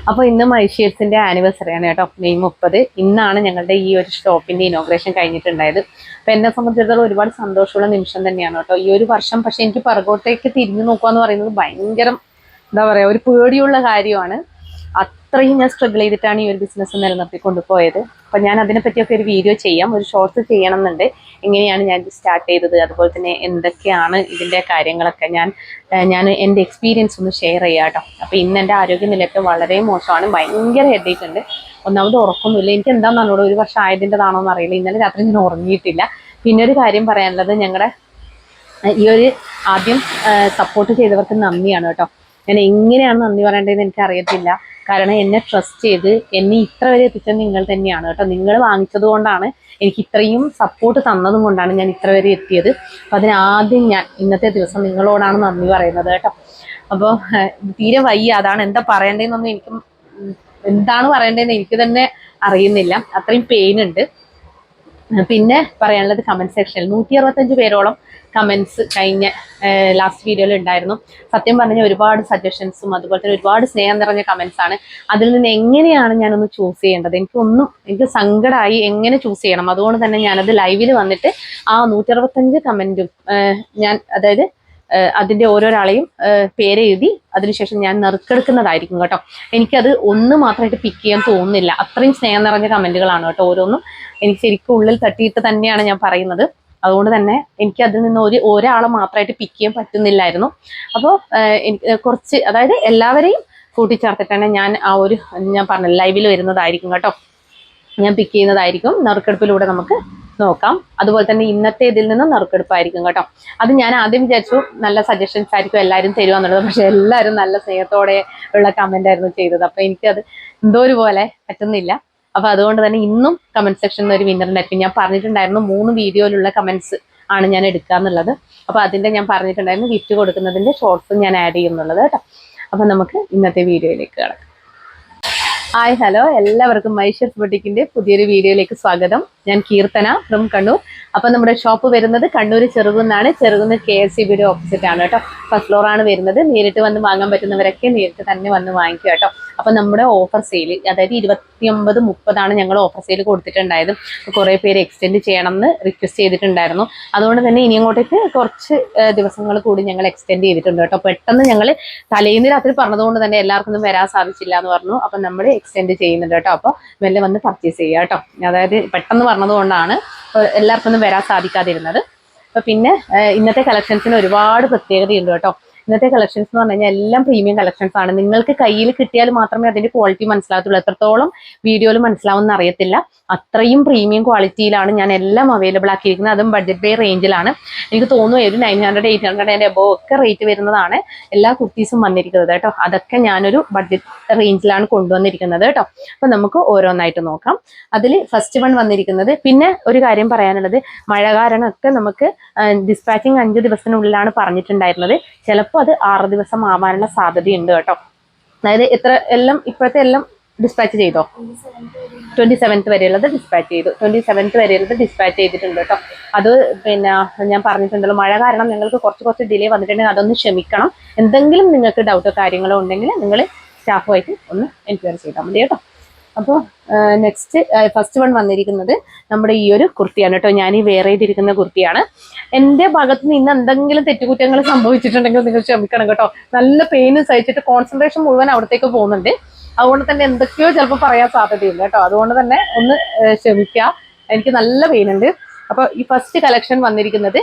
അപ്പോൾ ഇന്ന് മൈഷേഴ്സിന്റെ ആനിവേഴ്സറി ആണ് കേട്ടോ, മെയ് 30. ഇന്നാണ് ഞങ്ങളുടെ ഈ ഒരു ഷോപ്പിന്റെ ഇനോഗ്രേഷൻ കഴിഞ്ഞിട്ടുണ്ടായത്. അപ്പോൾ എന്നെ സംബന്ധിച്ചിടത്തോളം ഒരുപാട് സന്തോഷമുള്ള നിമിഷം തന്നെയാണ് കേട്ടോ ഈ ഒരു വർഷം. പക്ഷെ എനിക്ക് പുറകോട്ടേക്ക് തിരിഞ്ഞു നോക്കുക എന്ന് പറയുന്നത് ഭയങ്കര എന്താ പറയുക, ഒരു പേടിയുള്ള കാര്യമാണ്. അത്രയും ഞാൻ സ്ട്രഗിൾ ചെയ്തിട്ടാണ് ഈ ഒരു ബിസിനസ് നിലനിർത്തിക്കൊണ്ട് പോയത്. അപ്പം ഞാൻ അതിനെപ്പറ്റിയൊക്കെ ഒരു വീഡിയോ ചെയ്യാം, ഒരു ഷോർട്സ് ചെയ്യണം എന്നുണ്ട്. എങ്ങനെയാണ് ഞാൻ സ്റ്റാർട്ട് ചെയ്തത്, അതുപോലെ തന്നെ എന്തൊക്കെയാണ് ഇതിൻ്റെ കാര്യങ്ങളൊക്കെ ഞാൻ എൻ്റെ എക്സ്പീരിയൻസ് ഒന്ന് ഷെയർ ചെയ്യാം കേട്ടോ. അപ്പോൾ ഇന്ന് എൻ്റെ ആരോഗ്യനിലയൊക്കെ വളരെ മോശമാണ്, ഭയങ്കര ഹെഡേക്ക് ഉണ്ട്. ഒന്നാമത് ഉറക്കമൊന്നുമില്ല. എനിക്ക് എന്താണെന്നോട് ഒരു വർഷം ആയതിൻ്റെതാണോ എന്നറിയില്ല, ഇന്നലെ രാത്രി ഞാൻ ഉറങ്ങിയിട്ടില്ല. പിന്നെ ഒരു കാര്യം പറയാനുള്ളത്, ഞങ്ങളുടെ ഈ ഒരു ആദ്യം സപ്പോർട്ട് ചെയ്തവർക്ക് നന്ദിയാണ് കേട്ടോ. ഞാൻ എങ്ങനെയാണ് നന്ദി പറയേണ്ടതെന്ന് എനിക്ക് അറിയത്തില്ല. കാരണം എന്നെ ട്രസ്റ്റ് ചെയ്ത് എന്നെ ഇത്ര വരെ എത്തിച്ചത് നിങ്ങൾ തന്നെയാണ് കേട്ടോ. നിങ്ങൾ വാങ്ങിച്ചത് കൊണ്ടാണ്, എനിക്ക് ഇത്രയും സപ്പോർട്ട് തന്നതും കൊണ്ടാണ് ഞാൻ ഇത്ര വരെ എത്തിയത്. അപ്പം അതിനാദ്യം ഞാൻ ഇന്നത്തെ ദിവസം നിങ്ങളോടാണ് നന്ദി പറയുന്നത് കേട്ടോ. അപ്പോൾ തീരെ വയ്യ, അതാണ് എന്താ പറയേണ്ടതെന്നൊന്നും എന്താണ് പറയേണ്ടതെന്ന് എനിക്ക് തന്നെ അറിയുന്നില്ല, അത്രയും പെയിൻ ഉണ്ട്. പിന്നെ പറയാനുള്ളത്, കമൻറ്റ് സെക്ഷനിൽ 165 പേരോളം കമൻസ് കഴിഞ്ഞ ലാസ്റ്റ് വീഡിയോയിൽ ഉണ്ടായിരുന്നു. സത്യം പറഞ്ഞാൽ ഒരുപാട് സജഷൻസും അതുപോലെ തന്നെ ഒരുപാട് സ്നേഹം നിറഞ്ഞ കമൻസ് ആണ്. അതിൽ നിന്ന് എങ്ങനെയാണ് ഞാനൊന്ന് ചൂസ് ചെയ്യേണ്ടത്, എനിക്ക് സങ്കടമായി, എങ്ങനെ ചൂസ് ചെയ്യണം. അതുകൊണ്ട് തന്നെ ഞാനത് ലൈവിൽ വന്നിട്ട് ആ 165 കമൻറ്റും ഞാൻ അതായത് അതിൻ്റെ ഓരോരാളെയും പേരെഴുതി അതിനുശേഷം ഞാൻ നറുക്കെടുക്കുന്നതായിരിക്കും കേട്ടോ. എനിക്കത് ഒന്ന് മാത്രമായിട്ട് പിക്ക് ചെയ്യാൻ തോന്നുന്നില്ല, അത്രയും സ്നേഹം നിറഞ്ഞ കമൻറ്റുകളാണ് കേട്ടോ ഓരോന്നും. എനിക്ക് ശരിക്കും ഉള്ളിൽ തട്ടിയിട്ട് തന്നെയാണ് ഞാൻ പറയുന്നത്. അതുകൊണ്ട് തന്നെ എനിക്ക് അതിൽ നിന്ന് ഒരാളെ മാത്രമായിട്ട് പിക്ക് ചെയ്യാൻ പറ്റുന്നില്ലായിരുന്നു. അപ്പോൾ എനിക്ക് കുറച്ച്, അതായത് എല്ലാവരെയും കൂട്ടിച്ചേർത്തിട്ടാണ് ഞാൻ പറഞ്ഞ ലൈവിൽ വരുന്നതായിരിക്കും കേട്ടോ. ഞാൻ പിക്ക് ചെയ്യുന്നതായിരിക്കും, നറുക്കെടുപ്പിലൂടെ നമുക്ക് നോക്കാം. അതുപോലെ തന്നെ ഇന്നത്തെ ഇതിൽ നിന്ന് നറുക്കെടുപ്പായിരിക്കും കേട്ടോ. അത് ഞാൻ ആദ്യം വിചാരിച്ചു നല്ല സജഷൻസ് ആയിരിക്കും എല്ലാവരും തരുവാന്നുള്ളത്. പക്ഷെ എല്ലാവരും നല്ല സ്നേഹത്തോടെ ഉള്ള കമന്റ് ആയിരുന്നു ചെയ്തത്. അപ്പൊ എനിക്കത് എന്തോ ഒരു പോലെ പറ്റുന്നില്ല. അപ്പൊ അതുകൊണ്ട് തന്നെ ഇന്നും കമന്റ് സെക്ഷനിൽ ഒരു വിന്നറിനായിരിക്കും. ഞാൻ പറഞ്ഞിട്ടുണ്ടായിരുന്നു 3 വീഡിയോയിലുള്ള കമന്റ്സ് ആണ് ഞാൻ എടുക്കുക എന്നുള്ളത്. അപ്പൊ അതിന്റെ ഞാൻ പറഞ്ഞിട്ടുണ്ടായിരുന്നു ഗിഫ്റ്റ് കൊടുക്കുന്നതിന്റെ ഷോർട്സും ഞാൻ ആഡ് ചെയ്യുന്നുള്ളത് കേട്ടോ. അപ്പൊ നമുക്ക് ഇന്നത്തെ വീഡിയോയിലേക്ക് കിടക്കാം. ഹായ്, ഹലോ, എല്ലാവർക്കും മൈഷേഴ്സ് ബൊട്ടിക്കിന്റെ പുതിയൊരു വീഡിയോയിലേക്ക് സ്വാഗതം. ഞാൻ കീർത്തന ഫ്രം കണ്ണൂർ. അപ്പൊ നമ്മുടെ ഷോപ്പ് വരുന്നത് കണ്ണൂർ ചെറുകുന്നാണ്. ചെറുകുന്ന് KSCBയുടെ ഓപ്പോസിറ്റ് ആണ് കേട്ടോ. ഫസ്റ്റ് ഫ്ലോർ ആണ് വരുന്നത്. നേരിട്ട് വന്ന് വാങ്ങാൻ പറ്റുന്നവരൊക്കെ നേരിട്ട് തന്നെ വന്ന് വാങ്ങിക്കുക കേട്ടോ. അപ്പൊ നമ്മുടെ ഓഫർ സെയിൽ, അതായത് 29-30 ഞങ്ങൾ ഓഫർ സെയിൽ കൊടുത്തിട്ടുണ്ടായത്. കുറെ പേര് എക്സ്റ്റെൻഡ് ചെയ്യണം എന്ന് റിക്വസ്റ്റ് ചെയ്തിട്ടുണ്ടായിരുന്നു. അതുകൊണ്ട് തന്നെ ഇനി അങ്ങോട്ടേക്ക് കുറച്ച് ദിവസങ്ങൾ കൂടി ഞങ്ങൾ എക്സ്റ്റെൻഡ് ചെയ്തിട്ടുണ്ട് കേട്ടോ. പെട്ടെന്ന് ഞങ്ങൾ തലേന്ന് രാത്രി പറഞ്ഞതുകൊണ്ട് തന്നെ എല്ലാവർക്കും ഒന്നും വരാൻ സാധിച്ചില്ല എന്ന് പറഞ്ഞു. അപ്പൊ നമ്മൾ എക്സ്റ്റെൻഡ് ചെയ്യുന്നുണ്ട് കേട്ടോ. അപ്പോൾ മെല്ലെ വന്ന് പർച്ചേസ് ചെയ്യുക കേട്ടോ. അതായത് പെട്ടെന്ന് പറഞ്ഞതുകൊണ്ടാണ് എല്ലാവർക്കും ഒന്നും വരാൻ സാധിക്കാതിരുന്നത്. അപ്പൊ പിന്നെ ഇന്നത്തെ കളക്ഷൻസിന് ഒരുപാട് പ്രത്യേകതയുണ്ട് കേട്ടോ. ഇന്നത്തെ കളക്ഷൻസ് എന്ന് പറഞ്ഞു കഴിഞ്ഞാൽ എല്ലാം പ്രീമിയം കളക്ഷൻസ് ആണ്. നിങ്ങൾക്ക് കയ്യിൽ കിട്ടിയാൽ മാത്രമേ അതിന്റെ ക്വാളിറ്റി മനസ്സിലാകത്തുള്ളൂ. എത്രത്തോളം വീഡിയോയിൽ മനസ്സിലാവുമെന്ന് അറിയത്തില്ല. അത്രയും പ്രീമിയം ക്വാളിറ്റിയിലാണ് ഞാൻ എല്ലാം അവൈലബിൾ ആക്കിയിരിക്കുന്നത്. അതും ബഡ്ജറ്റ് ബൈ റേഞ്ചിലാണ്. എനിക്ക് തോന്നുന്നു ഒരു 900-800 എബോവ് ഒക്കെ റേറ്റ് വരുന്നതാണ് എല്ലാ കുർത്തീസും വന്നിരിക്കുന്നത് കേട്ടോ. അതൊക്കെ ഞാനൊരു ബഡ്ജറ്റ് റേഞ്ചിലാണ് കൊണ്ടുവന്നിരിക്കുന്നത് കേട്ടോ. അപ്പൊ നമുക്ക് ഓരോന്നായിട്ട് നോക്കാം. അതിൽ ഫസ്റ്റ് വൺ വന്നിരിക്കുന്നത്, പിന്നെ ഒരു കാര്യം പറയാനുള്ളത്, മഴ കാരണമൊക്കെ നമുക്ക് ഡിസ്പാച്ചിങ് 5 ദിവസത്തിനുള്ളിലാണ് പറഞ്ഞിട്ടുണ്ടായിരുന്നത്. ചിലപ്പോൾ അത് 6 ദിവസം ആവാനുള്ള സാധ്യതയുണ്ട് കേട്ടോ. അതായത് ഇപ്പോഴത്തെ എല്ലാം ഡിസ്പാച്ച് ചെയ്തോ? 27th വരെയുള്ളത് ഡിസ്പാച്ച് ചെയ്തു. 27th വരെയുള്ളത് ഡിസ്പാച്ച് ചെയ്തിട്ടുണ്ട് കേട്ടോ. അത് പിന്നെ ഞാൻ പറഞ്ഞിട്ടുണ്ടല്ലോ, മഴ കാരണം ഞങ്ങൾക്ക് കുറച്ച് ഡിലേ വന്നിട്ടുണ്ടെങ്കിൽ അതൊന്ന് ക്ഷമിക്കണം. എന്തെങ്കിലും നിങ്ങൾക്ക് ഡൗട്ടോ കാര്യങ്ങളോ ഉണ്ടെങ്കിൽ നിങ്ങൾ സ്റ്റാഫുമായിട്ട് ഒന്ന് എൻക്വയറി ചെയ്താൽ മതി കേട്ടോ. അപ്പോൾ നെക്സ്റ്റ് ഫസ്റ്റ് വൺ വന്നിരിക്കുന്നത് നമ്മുടെ ഈ ഒരു കുർത്തിയാണ് കേട്ടോ. ഞാൻ ഈ വെയർ ചെയ്തിരിക്കുന്ന കുർത്തിയാണ്. എൻ്റെ ഭാഗത്ത് നിന്ന് എന്തെങ്കിലും തെറ്റുകുറ്റങ്ങൾ സംഭവിച്ചിട്ടുണ്ടെങ്കിൽ നിങ്ങൾ ക്ഷമിക്കണം കേട്ടോ. നല്ല പെയിന് സഹിച്ചിട്ട് കോൺസെൻട്രേഷൻ മുഴുവൻ അവിടത്തേക്ക് പോകുന്നുണ്ട്. അതുകൊണ്ട് തന്നെ എന്തൊക്കെയോ ചിലപ്പോൾ പറയാൻ സാധ്യതയില്ല കേട്ടോ. അതുകൊണ്ട് തന്നെ ഒന്ന് ക്ഷമിക്കുക, എനിക്ക് നല്ല പെയിൻ ഉണ്ട്. അപ്പോൾ ഈ ഫസ്റ്റ് കളക്ഷൻ വന്നിരിക്കുന്നത്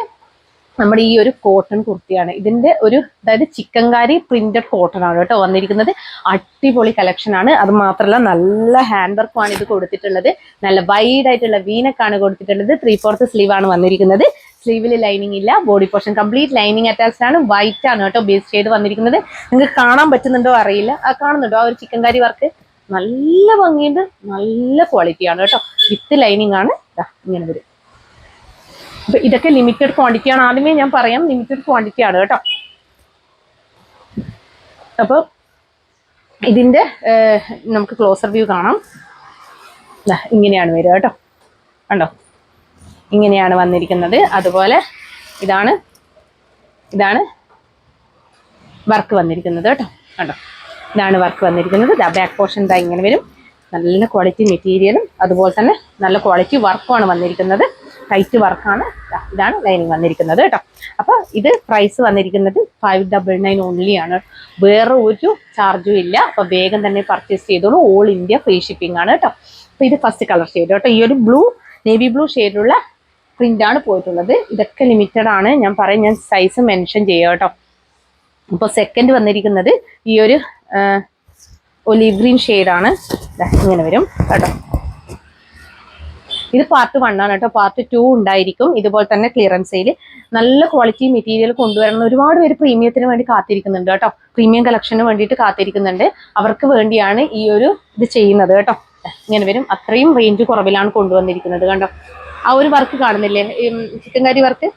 നമ്മുടെ ഈ ഒരു കോട്ടൺ കുർത്തിയാണ്. ഇതിന്റെ അതായത് ചിക്കൻകാരി പ്രിന്റഡ് കോട്ടൺ ആണ് കേട്ടോ വന്നിരിക്കുന്നത്. അടിപൊളി കളക്ഷൻ ആണ്. അത് മാത്രമല്ല നല്ല ഹാൻഡ് വർക്കുമാണ് ഇത് കൊടുത്തിട്ടുള്ളത്. നല്ല വൈഡ് ആയിട്ടുള്ള വീനക്കാണ് കൊടുത്തിട്ടുള്ളത്. 3/4 സ്ലീവ് ആണ് വന്നിരിക്കുന്നത്. സ്ലീവിൽ ലൈനിങ് ഇല്ല, body portion complete lining attached ആണ്. വൈറ്റ് ആണ് കേട്ടോ ബേസ് ഷെയ്ഡ് വന്നിരിക്കുന്നത്. നിങ്ങൾക്ക് കാണാൻ പറ്റുന്നുണ്ടോ അറിയില്ല, കാണുന്നുണ്ടോ ആ ഒരു ചിക്കൻകാരി വർക്ക്? നല്ല ഭംഗിയുണ്ട്, നല്ല ക്വാളിറ്റിയാണ് കേട്ടോ. വിത്ത് ലൈനിങ് ആണ്. ഇങ്ങനെ വരും. അപ്പൊ ഇതൊക്കെ ലിമിറ്റഡ് ക്വാണ്ടിറ്റി ആണ്. ആദ്യമേ ഞാൻ പറയാം, ലിമിറ്റഡ് ക്വാണ്ടിറ്റി ആണ് കേട്ടോ. അപ്പോൾ ഇതിന്റെ നമുക്ക് ക്ലോസർ വ്യൂ കാണാം. ഇങ്ങനെയാണ് വരിക കേട്ടോ. കണ്ടോ, ഇങ്ങനെയാണ് വന്നിരിക്കുന്നത്. അതുപോലെ ഇതാണ് വർക്ക് വന്നിരിക്കുന്നത് കേട്ടോ. കണ്ടോ, ഇതാണ് വർക്ക് വന്നിരിക്കുന്നത്. ബാക്ക് പോർഷൻ ഇതാ ഇങ്ങനെ വരും. നല്ല ക്വാളിറ്റി മെറ്റീരിയലും അതുപോലെ തന്നെ നല്ല ക്വാളിറ്റി വർക്കുമാണ് വന്നിരിക്കുന്നത്. ടൈറ്റ് വർക്കാണ്. ഇതാണ് ലൈനിങ് വന്നിരിക്കുന്നത് കേട്ടോ. അപ്പോൾ ഇത് പ്രൈസ് വന്നിരിക്കുന്നത് 599 ഓൺലി ആണ്. വേറെ ഒരു ചാർജും ഇല്ല. അപ്പോൾ വേഗം തന്നെ പർച്ചേസ് ചെയ്തോളൂ. ഓൾ ഇന്ത്യ ഫ്രീ ഷിപ്പിംഗ് ആണ് കേട്ടോ. അപ്പോൾ ഇത് ഫസ്റ്റ് കളർ ഷെയ്ഡ് കേട്ടോ. ഈ ഒരു നേവി ബ്ലൂ ഷെയ്ഡിലുള്ള പ്രിൻ്റാണ് പോയിട്ടുള്ളത്. ഇതൊക്കെ ലിമിറ്റഡ് ആണ്. ഞാൻ സൈസ് മെൻഷൻ ചെയ്യാം കേട്ടോ. അപ്പോൾ സെക്കൻഡ് വന്നിരിക്കുന്നത് ഈ ഒരു ഒലീവ് ഗ്രീൻ ഷെയ്ഡാണ്. ഇങ്ങനെ വരും കേട്ടോ. ഇത് പാർട്ട് 1 ആണ് കേട്ടോ. പാർട്ട് 2 ഉണ്ടായിരിക്കും. ഇതുപോലെ തന്നെ ക്ലിയറൻസ് സെയിൽ നല്ല ക്വാളിറ്റി മെറ്റീരിയൽ കൊണ്ടുവരണം. ഒരുപാട് പേര് പ്രീമിയത്തിന് വേണ്ടി കാത്തിരിക്കുന്നുണ്ട് കേട്ടോ. പ്രീമിയം കളക്ഷന് വേണ്ടിയിട്ട് കാത്തിരിക്കുന്നുണ്ട്. അവർക്ക് വേണ്ടിയാണ് ഈ ഒരു ഇത് ചെയ്യുന്നത് കേട്ടോ. ഇങ്ങനെ വരും. അത്രയും റേഞ്ച് കുറവിലാണ് കൊണ്ടുവന്നിരിക്കുന്നത് കണ്ടോ. ആ ഒരു വർക്ക് കാണുന്നില്ലേ, ചിക്കൻ കറി വർക്ക്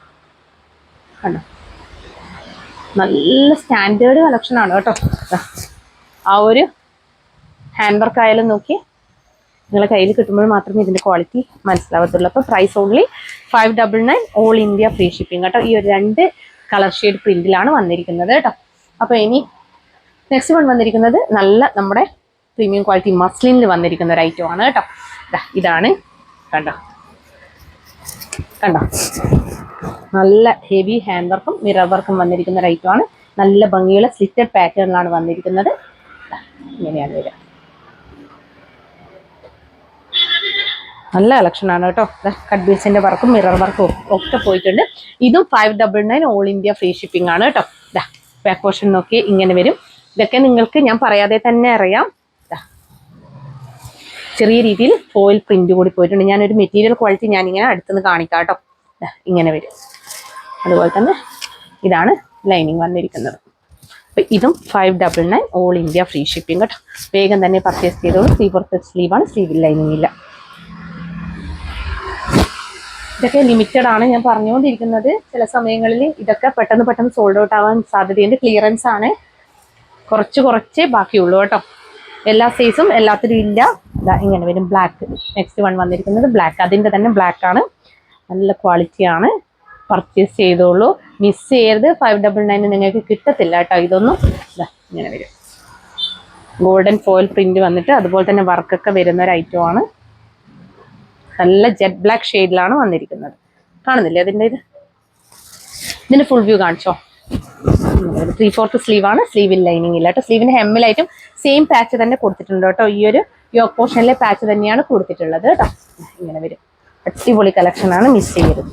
കണ്ടോ. നല്ല സ്റ്റാൻഡേർഡ് കളക്ഷനാണ് കേട്ടോ. ആ ഒരു ഹാൻഡ് വർക്ക് ആയാലും നോക്കി നിങ്ങളെ കയ്യിൽ കിട്ടുമ്പോൾ മാത്രമേ ഇതിൻ്റെ ക്വാളിറ്റി മനസ്സിലാവത്തുള്ളൂ. അപ്പോൾ price only 599 all India free shipping കേട്ടോ. ഈ ഒരു 2 കളർ ഷെയ്ഡ് പ്രിന്റിലാണ് വന്നിരിക്കുന്നത് കേട്ടോ. അപ്പോൾ ഇനി നെക്സ്റ്റ് വൺ വന്നിരിക്കുന്നത് നല്ല നമ്മുടെ പ്രീമിയം ക്വാളിറ്റി മസ്ലിനിൽ വന്നിരിക്കുന്ന ഒരു ഐറ്റം ആണ് കേട്ടോ. ഇതാണ് കണ്ടോ കണ്ടോ. നല്ല ഹെവി ഹാൻഡ് വർക്കും മിറർ വർക്കും വന്നിരിക്കുന്ന ഒരു ഐറ്റം ആണ്. നല്ല ഭംഗിയുള്ള സ്ലിറ്റഡ് പാറ്റേണിലാണ് വന്നിരിക്കുന്നത്. ഇങ്ങനെയാണ് വരിക. നല്ല കളക്ഷനാണ് കേട്ടോ. കട്ട് ബീഡ്സിന്റെ വർക്കും മിറർ വർക്കും ഒക്കെ പോയിട്ടുണ്ട്. ഇതും 599 ഓൾ ഇന്ത്യ ഫ്രീ ഷിപ്പിംഗ് ആണ് കേട്ടോ. ബാക്ക് പോർഷൻ നോക്കി ഇങ്ങനെ വരും. ഇതൊക്കെ നിങ്ങൾക്ക് ഞാൻ പറയാതെ തന്നെ അറിയാം. ചെറിയ രീതിയിൽ ഫോയിൽ പ്രിന്റ് കൂടി പോയിട്ടുണ്ട്. ഞാനൊരു മെറ്റീരിയൽ ക്വാളിറ്റി ഞാനിങ്ങനെ അടുത്തുനിന്ന് കാണിക്കാം കേട്ടോ. ഇങ്ങനെ വരും. അതുപോലെ തന്നെ ഇതാണ് ലൈനിങ് വന്നിരിക്കുന്നത്. അപ്പം ഇതും 599 ഓൾ ഇന്ത്യ ഫ്രീ ഷിപ്പിംഗ് കേട്ടോ. വേഗം തന്നെ പർച്ചേസ് ചെയ്തോളൂ. 3/4 സ്ലീവാണ്, സ്ലീവിൽ ലൈനിങ് ഇല്ല. ഇതൊക്കെ ലിമിറ്റഡ് ആണ് ഞാൻ പറഞ്ഞുകൊണ്ടിരിക്കുന്നത്. ചില സമയങ്ങളിൽ ഇതൊക്കെ പെട്ടെന്ന് സോൾഡ് ഔട്ട് ആവാൻ സാധ്യതയുണ്ട്. ക്ലിയറൻസ് ആണ്. കുറച്ചേ ബാക്കിയുള്ളൂ കേട്ടോ. എല്ലാ സൈസും എല്ലാത്തിലും ഇല്ല. ഇങ്ങനെ വരും. ബ്ലാക്ക് നെക്സ്റ്റ് വൺ വന്നിരിക്കുന്നത് ബ്ലാക്ക്. അതിൻ്റെ തന്നെ ബ്ലാക്ക് ആണ്. നല്ല ക്വാളിറ്റിയാണ്. പർച്ചേസ് ചെയ്തോളൂ. മിസ് ചെയ്യരുത്. 599 നിങ്ങൾക്ക് കിട്ടത്തില്ല കേട്ടോ. ഇതൊന്നും ഇങ്ങനെ വരും. ഗോൾഡൻ ഫോയിൽ പ്രിന്റ് വന്നിട്ട് അതുപോലെ തന്നെ വർക്കൊക്കെ വരുന്ന ഒരു ഐറ്റം ആണ്. നല്ല ജെറ്റ് ബ്ലാക്ക് ഷെയ്ഡിലാണ് വന്നിരിക്കുന്നത്. കാണുന്നില്ലേ ഇതിന്റെ ഫുൾ വ്യൂ കാണിച്ചോ. 3/4 സ്ലീവാണ്, സ്ലീവിൽ ലൈനിങ് ഇല്ല കേട്ടോ. സ്ലീവിന്റെ ഹെമ്മിലായിട്ടും സെയിം പാച്ച് തന്നെ കൊടുത്തിട്ടുണ്ട് കേട്ടോ. ഈ ഒരു യോക്ക് പോർഷനിലെ പാച്ച് തന്നെയാണ് കൊടുത്തിട്ടുള്ളത് കേട്ടോ. ഇങ്ങനെ വരും. അടിപൊളി കളക്ഷൻ ആണ്, മിസ് ചെയ്യരുത്.